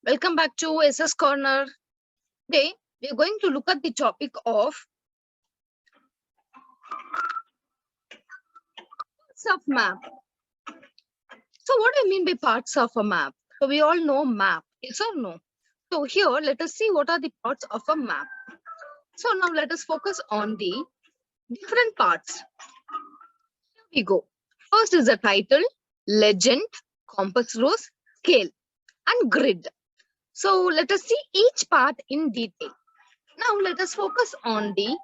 Welcome back to SS Corner. Today, we are going to look at the topic of parts of map. So what do you mean by parts of a map? So we all know map, yes or no? So here, let us see what are the parts of a map. So now let us focus on the different parts. Here we go. First is the title, legend, compass rose, scale, and grid. So let us see each part in detail. Now let us focus on the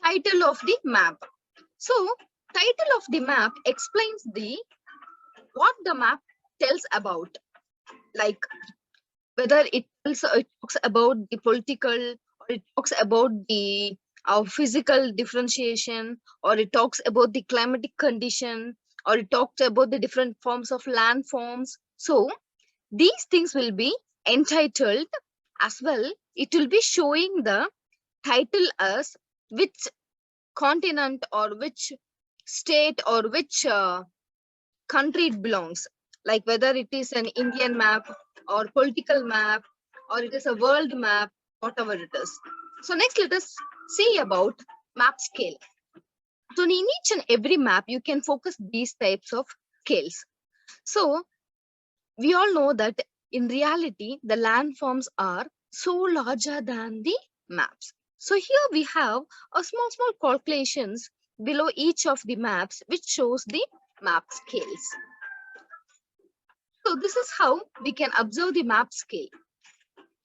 title of the map. So title of the map explains what the map tells about, like whether it talks about the political, or it talks about the physical differentiation, or it talks about the climatic condition, or it talks about the different forms of landforms. So these things will be entitled as well. It will be showing the title as which continent or which state or which country it belongs, like whether it is an Indian map or political map or it is a world map, whatever it is. So next, let us see about map scale. So in each and every map, you can focus these types of scales. So we all know that in reality, the landforms are so larger than the maps. So here we have a small calculations below each of the maps, which shows the map scales. So this is how we can observe the map scale.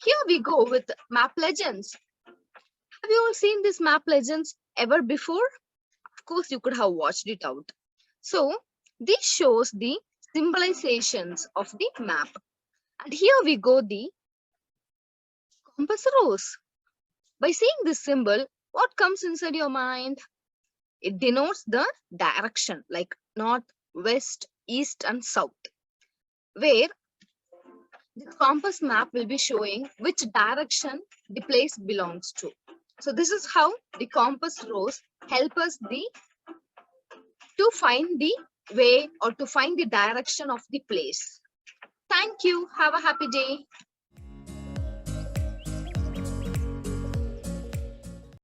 Here we go with map legends. Have you all seen this map legends ever before? Of course, you could have watched it out. So this shows the symbolizations of the map. And here we go the compass rose. By seeing this symbol, what comes inside your mind? It denotes the direction, like north, west, east, and south, where the compass map will be showing which direction the place belongs to. So this is how the compass rose help us to find the way or to find the direction of the place. Thank you. Have a happy day.